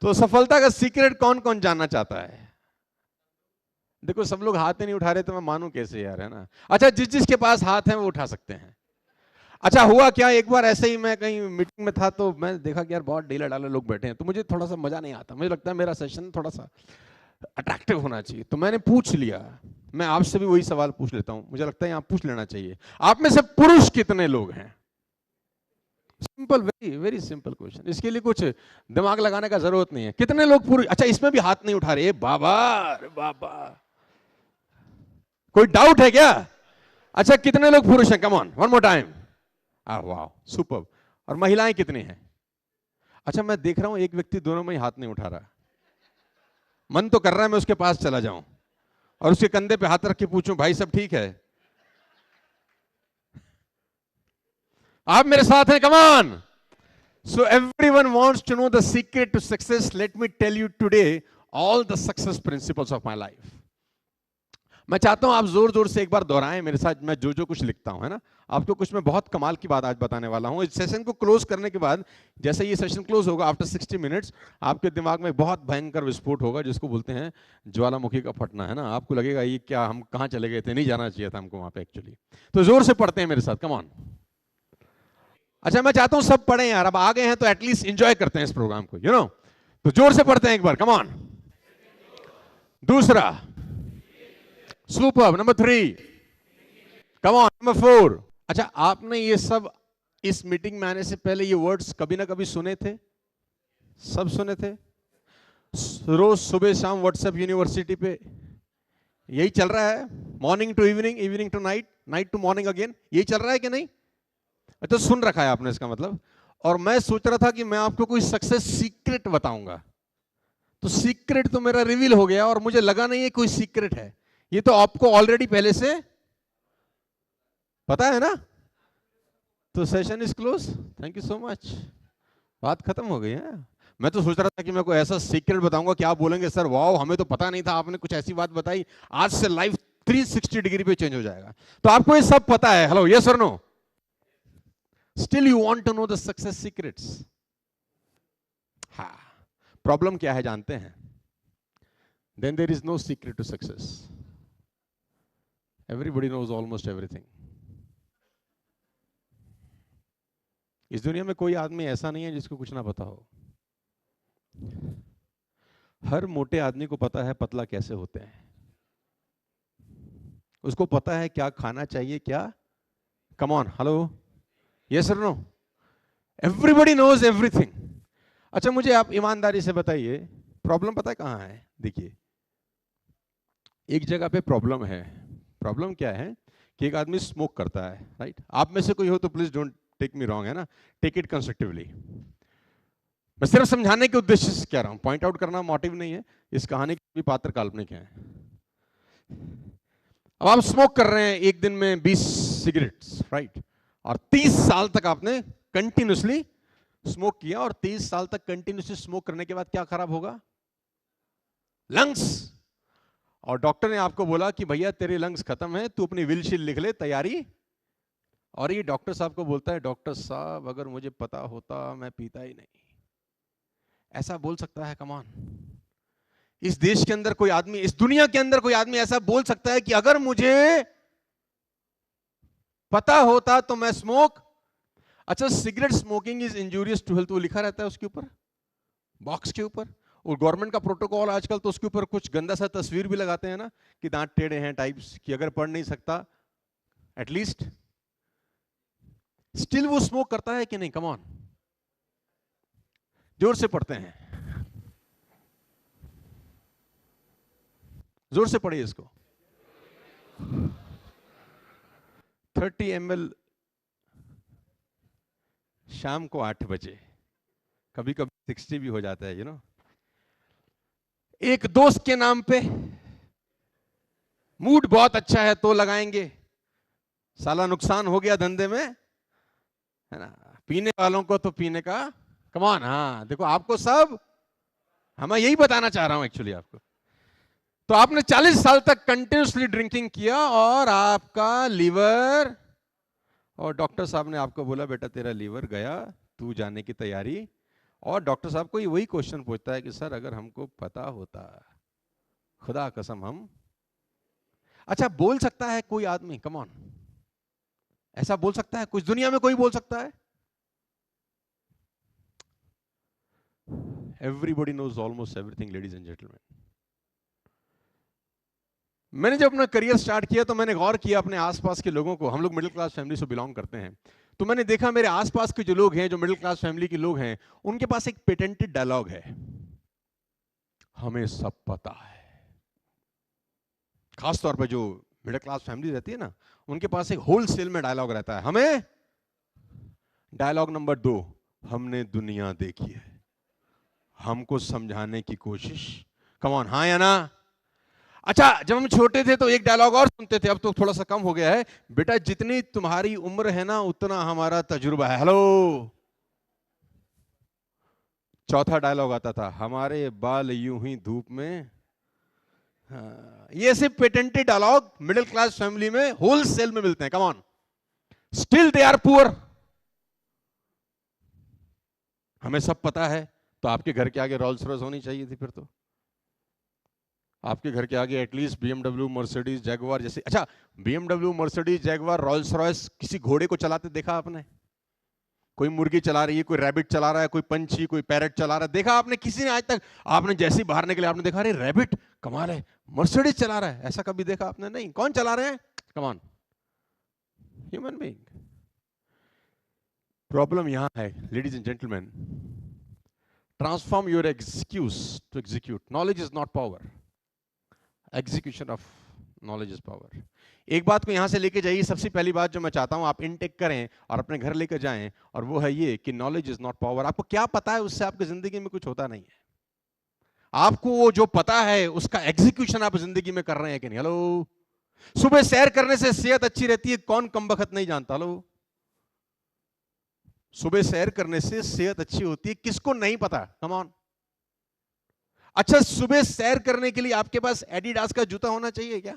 तो सफलता का सीक्रेट कौन कौन जानना चाहता है? देखो सब लोग हाथ ही नहीं उठा रहे तो मैं मानूं कैसे यार, है ना? अच्छा, जिस जिसके पास हाथ है वो उठा सकते हैं। अच्छा, हुआ क्या, एक बार ऐसे ही मैं कहीं मीटिंग में था तो मैं देखा कि यार बहुत ढीला ढाला लोग बैठे हैं, तो मुझे थोड़ा सा मजा नहीं आता, मुझे लगता है मेरा सेशन थोड़ा सा अट्रैक्टिव होना चाहिए, तो मैंने पूछ लिया। मैं आपसे भी वही सवाल पूछ लेता हूं, मुझे लगता है यहां पूछ लेना चाहिए, आप में से पुरुष कितने लोग हैं? Simple, very very simple question, इसके लिए कुछ दिमाग लगाने का जरूरत नहीं है। कितने लोग पुरुष? अच्छा, इसमें भी हाथ नहीं उठा रहे, बाबा अरे बाबा, कोई डाउट है क्या? अच्छा, कितने लोग पुरुष हैं? Come on, one more time. वाह, सुपर। और महिलाएं कितनी हैं? अच्छा, मैं देख रहा हूं एक व्यक्ति दोनों में ही हाथ नहीं उठा रहा, मन तो कर रहा है मैं उसके पास चला जाऊं और उसके कंधे पे हाथ रख के पूछूं, भाई सब ठीक है? आप मेरे साथ हैं? Come on. So everyone wants to know the secret to success. Let me tell you today all the success principles of my life. मैं चाहता हूं आप जोर जोर से एक बार दोहराएं मेरे साथ, मैं जो जो कुछ लिखता हूं, है ना? आपको कुछ मैं बहुत कमाल की बात आज बताने वाला हूं। इस सेशन को क्लोज करने के बाद, जैसे ये सेशन क्लोज होगा आफ्टर 60 मिनट्स, आपके दिमाग में बहुत भयंकर विस्फोट होगा, जिसको बोलते हैं ज्वालामुखी का फटना, है ना? आपको लगेगा ये क्या, हम कहां चले गए थे, नहीं जाना चाहिए था हमको वहां पे एक्चुअली। तो जोर से पढ़ते हैं मेरे साथ, कम ऑन। अच्छा, मैं चाहता हूं सब पढ़ें यार, अब आ गए हैं तो एटलीस्ट एंजॉय करते हैं इस प्रोग्राम को, यू नो। तो जोर से पढ़ते हैं एक बार, कम ऑन। दूसरा, super. Number 3, come on. Number 4। अच्छा, आपने ये सब इस मीटिंग में आने से पहले ये वर्ड्स कभी ना कभी सुने थे? सब सुने थे? रोज सुबह शाम व्हाट्सएप यूनिवर्सिटी पे यही चल रहा है, morning to evening, evening to night, night to morning again, यही चल रहा है कि नहीं? तो सुन रखा है आपने, इसका मतलब। और मैं सोच रहा था कि मैं आपको कोई सक्सेस सीक्रेट बताऊंगा, तो सीक्रेट तो मेरा रिवील हो गया और मुझे लगा नहीं है कोई सीक्रेट है, ये तो आपको ऑलरेडी पहले से पता है ना? तो session is close, thank you so much, बात खत्म हो गई है। मैं तो सोच रहा था कि मैं कोई ऐसा सीक्रेट बताऊंगा कि आप बोलेंगे सर वाओ, हमें तो पता नहीं था, आपने कुछ ऐसी बात बताई, आज से लाइफ 360 डिग्री पे चेंज हो जाएगा। तो आपको ये सब पता है, हेलो, यस और no? Still you want to know the success secrets? हाँ, प्रॉब्लम क्या है जानते हैं? Then there is no secret to success, everybody knows almost everything. इस दुनिया में कोई आदमी ऐसा नहीं है जिसको कुछ ना पता हो। हर मोटे आदमी को पता है पतला कैसे होते हैं, उसको पता है क्या खाना चाहिए, क्या, कम ऑन, हेलो, यस और नो? Everybody knows everything. अच्छा, मुझे आप ईमानदारी से बताइए, प्रॉब्लम पता है कहां है? देखिए, एक जगह पे प्रॉब्लम है। प्रॉब्लम क्या है कि एक आदमी स्मोक करता है, राइट? आप में से कोई हो तो please don't take me wrong, है ना? Take it constructively. मैं सिर्फ समझाने के उद्देश्य से कह रहा हूं, पॉइंट आउट करना मोटिव नहीं है। इस कहानी के भी पात्र काल्पनिक हैं। अब आप स्मोक कर रहे हैं एक दिन में 20 सिगरेट्स, राइट? और 30 साल तक आपने कंटिन्यूसली स्मोक किया, और 30 साल तक कंटिन्यूसली स्मोक करने के बाद क्या खराब होगा? लंग्स। और डॉक्टर ने आपको बोला कि भैया तेरे लंग्स खत्म है, तू अपनी विलशील लिख ले, तैयारी। और ये डॉक्टर साहब को बोलता है, डॉक्टर साहब अगर मुझे पता होता मैं पीता ही नहीं। ऐसा बोल सकता है? Come on. इस देश के अंदर कोई आदमी, इस दुनिया के अंदर कोई आदमी ऐसा बोल सकता है कि अगर मुझे पता होता तो मैं स्मोक। अच्छा, cigarette smoking is injurious to health, वो लिखा रहता है उसके ऊपर, बॉक्स के ऊपर। और गवर्नमेंट का प्रोटोकॉल आजकल तो उसके ऊपर कुछ गंदा सा तस्वीर भी लगाते हैं ना, कि दांत टेढ़े हैं टाइप्स, कि अगर पढ़ नहीं सकता एटलीस्ट। स्टिल वो स्मोक करता है कि नहीं? कम ऑन, जोर से पढ़ते हैं, जोर से पढ़िए इसको। 30 ml शाम को 8 बजे, कभी कभी 60 भी हो जाता है, यू नो। एक दोस्त के नाम पे, मूड बहुत अच्छा है तो लगाएंगे, साला नुकसान हो गया धंधे में, है ना? पीने वालों को तो पीने का, कम ऑन। हाँ देखो, आपको सब, मैं यही बताना चाह रहा हूं एक्चुअली आपको। तो आपने 40 साल तक कंटिन्यूसली ड्रिंकिंग किया और आपका लीवर, और डॉक्टर साहब ने आपको बोला बेटा तेरा लीवर गया, तू जाने की तैयारी। और डॉक्टर साहब को ये वही क्वेश्चन पूछता है कि सर अगर हमको पता होता, खुदा कसम हम, अच्छा बोल सकता है कोई आदमी, कम ऑन, ऐसा बोल सकता है कुछ दुनिया में कोई बोल सकता है? Everybody knows almost everything ladies and gentleman. मैंने जब अपना करियर स्टार्ट किया तो मैंने गौर किया अपने आसपास के लोगों को। हम लोग मिडिल क्लास फैमिली से बिलोंग करते हैं, तो मैंने देखा मेरे आसपास के जो लोग हैं, जो मिडिल क्लास फैमिली के लोग हैं, उनके पास एक पेटेंटेड डायलॉग है, हमें सब पता है। खास तौर पे जो मिडिल क्लास फैमिली रहती है ना, उनके पास एक होलसेल में डायलॉग रहता है, हमें। डायलॉग नंबर 2, हमने दुनिया देखी है, हमको समझाने की कोशिश, कम ऑन, हाँ या ना? अच्छा, जब हम छोटे थे तो एक डायलॉग और सुनते थे, अब तो थोड़ा सा कम हो गया है, बेटा जितनी तुम्हारी उम्र है ना उतना हमारा तजुर्बा है। हेलो। चौथा डायलॉग आता था, हमारे बाल यूं ही धूप में। हाँ, ये सिर्फ patented dialogue middle class family में होलसेल में मिलते हैं, come on. Still they are poor. हमें सब पता है, तो आपके घर के आगे रोल्स रॉयस होनी चाहिए थी फिर तो। आपके घर के आगे एटलीस्ट बीएमडब्ल्यू, मर्सिडीज, जैगवार जैसे। अच्छा, BMW, Mercedes, Jaguar, Rolls Royce, किसी घोड़े को चलाते देखा आपने? कोई मुर्गी चला रही है, कोई रैबिट चला रहा है, कोई पंछी, कोई पैरट चला रहा है, देखा आपने किसी ने आज तक? आपने जैसे ही बाहर निकले आपने देखा, अरे रैबिट कमाल है, मर्सिडीज चला रहा है, ऐसा कभी देखा आपने? नहीं। कौन चला रहे हैं? Come on, human being. Problem यहां है, ladies and gentleman, transform your excuse to execute. Knowledge is not power, execution of knowledge is power. एक बात को यहां से लेके जाइए, सबसे पहली बात जो मैं चाहता हूं आप इनटेक करें और अपने घर लेकर जाएं, और वो है ये कि नॉलेज इज नॉट पावर। आपको क्या पता है उससे आपकी जिंदगी में कुछ होता नहीं है। आपको वो जो पता है उसका एग्जीक्यूशन आप जिंदगी में कर रहे हैं कि नहीं? हेलो। सुबह सैर करने से सेहत अच्छी रहती है, कौन कमबख्त नहीं जानता? हेलो। सुबह सैर करने से सेहत अच्छी होती है, किसको नहीं पता? Come on. अच्छा, सुबह सैर करने के लिए आपके पास एडिडास का जूता होना चाहिए क्या?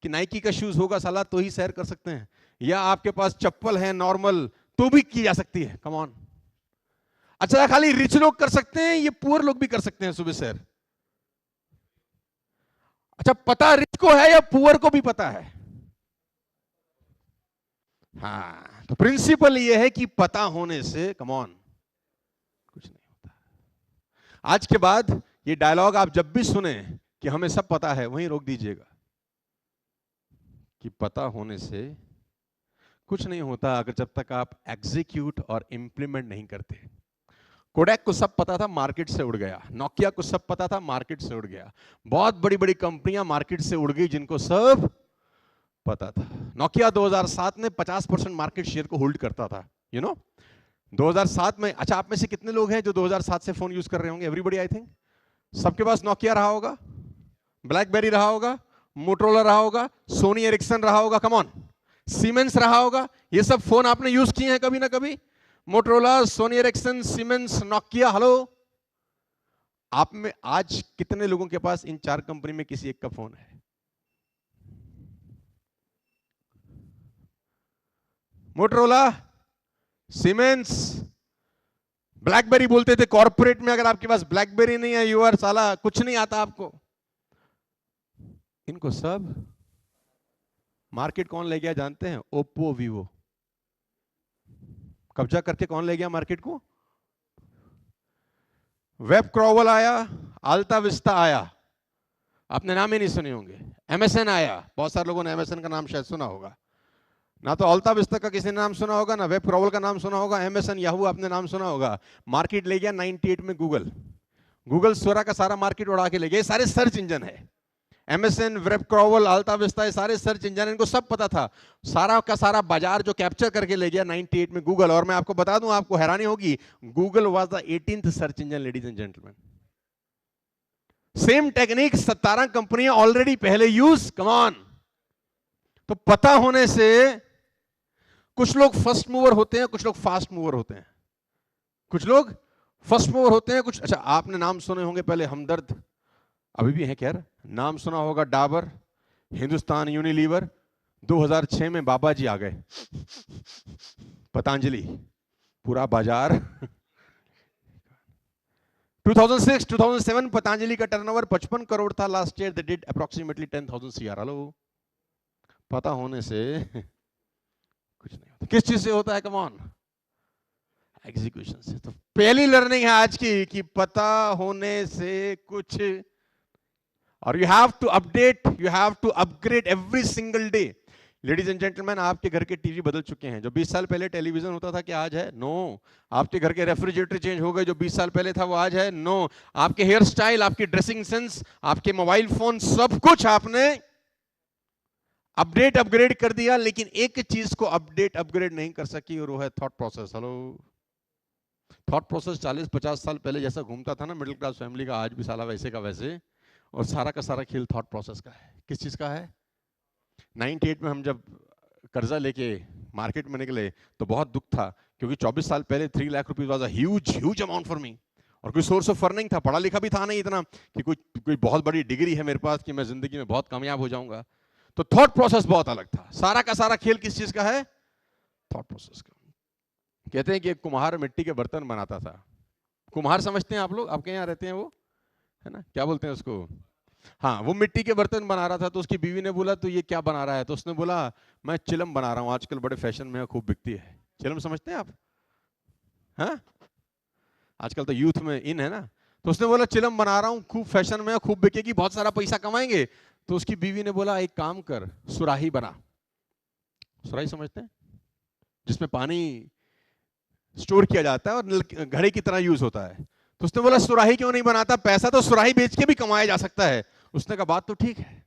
कि नाइकी का शूज होगा साला तो ही सैर कर सकते हैं? या आपके पास चप्पल है नॉर्मल तो भी की जा सकती है? Come on. अच्छा, खाली रिच लोग कर सकते हैं, ये पुअर लोग भी कर सकते हैं सुबह सैर? अच्छा, पता रिच को है या पुअर को भी पता है? हाँ, तो प्रिंसिपल ये है कि पता होने से, कम ऑन, कुछ नहीं होता। आज के बाद ये डायलॉग आप जब भी सुने कि हमें सब पता है, वहीं रोक दीजिएगा। कि पता होने से कुछ नहीं होता अगर जब तक आप एग्जीक्यूट और इंप्लीमेंट नहीं करते। कोडैक को सब पता था, मार्केट से उड़ गया। नोकिया को सब पता था, मार्केट से उड़ गया। बहुत बड़ी बड़ी कंपनियां मार्केट से उड़ गई जिनको सब पता था। नोकिया 2007 में 50% मार्केट शेयर को होल्ड करता था, 2007 में। अच्छा, आप में से कितने लोग हैं जो 2007 से फोन यूज कर रहे होंगे? एवरीबॉडी, आई थिंक सबके पास नोकिया रहा होगा, ब्लैकबेरी रहा होगा, मोटरोला रहा होगा, सोनी एरिक्सन रहा होगा, कम ऑन, सीमेंस रहा होगा। ये सब फोन आपने यूज किए हैं कभी ना कभी? Motorola, Sony Ericsson, Siemens, Nokia. Hello. आप में आज कितने लोगों के पास इन 4 कंपनी में किसी एक का फोन है? मोटरोला, सीमेंस, ब्लैकबेरी बोलते थे कॉर्पोरेट में। अगर आपके पास ब्लैकबेरी नहीं है, यू आर साला, कुछ नहीं आता आपको। इनको सब मार्केट कौन ले गया जानते हैं? Oppo, Vivo. कब्जा करके कौन ले गया मार्केट को? वेब क्रॉवल आया, अल्ता विस्ता आया, आपने नाम ही नहीं सुने होंगे। एमएसएन आया, बहुत सारे लोगों ने एमएसएन का नाम शायद सुना होगा। ना तो अल्ता विस्ता का किसी ने नाम सुना होगा, ना वेब क्रॉवल का नाम सुना होगा। एमएसएन, याहू आपने नाम सुना होगा। मार्केट ले गया 98 में गूगल। गूगल सारा का सारा मार्केट उड़ा के ले गया। ये सारे सर्च इंजन है, एमएसएन, वेब क्रॉवल, अल्ता विस्ता, ये सारे सर्च इंजन, इनको सब पता था। सारा का सारा बाजार जो कैप्चर करके ले गया 98 में गूगल। और मैं आपको बता दूं, आपको हैरानी होगी, Google was the 18th search engine, ladies and gentleman. Same technique 17 कंपनियां ऑलरेडी पहले यूज, कम ऑन। तो पता होने से कुछ लोग फर्स्ट मूवर होते हैं, कुछ लोग फास्ट मूवर होते हैं। कुछ लोग फर्स्ट मूवर होते हैं, कुछ। अच्छा, आपने नाम सुने होंगे पहले हमदर्द, अभी भी है खैर, नाम सुना होगा डाबर, हिंदुस्तान यूनिलीवर। 2006 में बाबा जी आ गए, पतंजलि, पूरा बाजार 2006 2007 पतंजलि का टर्नओवर 55 करोड़ था last year, they did approximately 10,000 CR। Hello, पता होने से कुछ नहीं होता। किस चीज से होता है? कम ऑन, एग्जीक्यूशन से। तो पहली लर्निंग है आज की कि पता होने से कुछ, और you have to update, you have to upgrade every single day. Ladies and gentleman, आपके घर के टीवी बदल चुके हैं। जो 20 साल पहले टेलीविजन होता था क्या आज है? नो। आपके घर के रेफ्रिजरेटर चेंज हो गए, जो 20 साल पहले था वो आज है? नो। आपके हेयर स्टाइल, आपकी ड्रेसिंग सेंस, आपके मोबाइल फोन, सब कुछ आपने अपडेट अपग्रेड कर दिया, लेकिन एक चीज को अपडेट अपग्रेड नहीं कर सकी, और वो है thought process. Hello, thought process 40-50 साल पहले जैसा घूमता था ना मिडिल क्लास फैमिली का, आज भी साला वैसे का वैसे, और सारा का सारा खेल थॉट प्रोसेस का है। किस चीज का है? 98 में हम जब कर्जा लेके मार्केट में निकले तो बहुत दुख था, क्योंकि 24 साल पहले 3 lakh rupees was a huge amount for me, और कोई सोर्स ऑफ अर्निंग था, पढ़ा लिखा भी था नहीं इतना कि कोई बहुत बड़ी डिग्री है मेरे पास कि मैं जिंदगी में बहुत कामयाब हो जाऊंगा। तो थॉट प्रोसेस बहुत अलग था। सारा का सारा खेल किस चीज का है? थॉट प्रोसेस का। कहते हैं कि एक कुम्हार मिट्टी के बर्तन बनाता था। कुम्हार समझते हैं आप लोग? आपके यहाँ रहते हैं वो, है ना? क्या बोलते हैं उसको? हाँ, वो मिट्टी के बर्तन बना रहा था, तो उसकी बीवी ने बोला तो ये क्या बना रहा है? तो उसने बोला मैं चिलम बना रहा हूँ, आजकल बड़े फैशन में खूब बिकती है। चिलम समझते हैं आप? हाँ, आजकल तो यूथ में इन है ना। तो उसने बोला चिलम बना रहा हूँ, खूब फैशन में, खूब बिकेगी, बहुत सारा पैसा कमाएंगे। तो उसकी बीवी ने बोला एक काम कर, सुराही बना। सुराही समझते हैं? जिसमें पानी स्टोर किया जाता है और घड़े की तरह यूज होता है। तो उसने बोला सुराही क्यों नहीं बनाता, पैसा तो सुराही बेच के भी कमाया जा सकता है। उसने कहा बात तो ठीक है।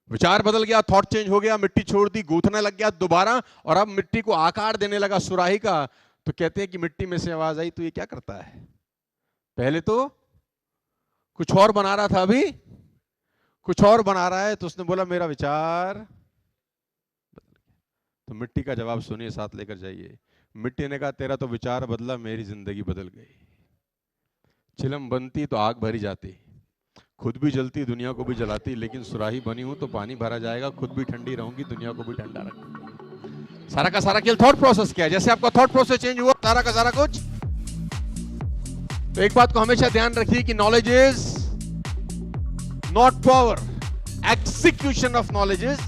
विचार बदल गया, थॉट चेंज हो गया, मिट्टी छोड़ दी, गूंथने लग गया दोबारा, और अब मिट्टी को आकार देने लगा सुराही का। तो कहते हैं कि मिट्टी में से आवाज आई, तो ये क्या करता है? पहले तो कुछ और बना रहा था, अभी कुछ और बना रहा है। तो उसने बोला मेरा विचार। तो मिट्टी का जवाब सुनिए, साथ लेकर जाइए। मिट्टी ने कहा तेरा तो विचार बदला, मेरी जिंदगी बदल गई। चिलम बनती तो आग भरी जाती, खुद भी जलती दुनिया को भी जलाती, लेकिन सुराही बनी हूं तो पानी भरा जाएगा, खुद भी ठंडी रहूंगी दुनिया को भी ठंडा रखूंगी। सारा का सारा खेल थॉट प्रोसेस क्या है। जैसे आपका थॉट प्रोसेस चेंज हुआ, सारा का सारा कुछ। तो एक बात को हमेशा ध्यान रखिए कि knowledge is not power, execution of knowledge is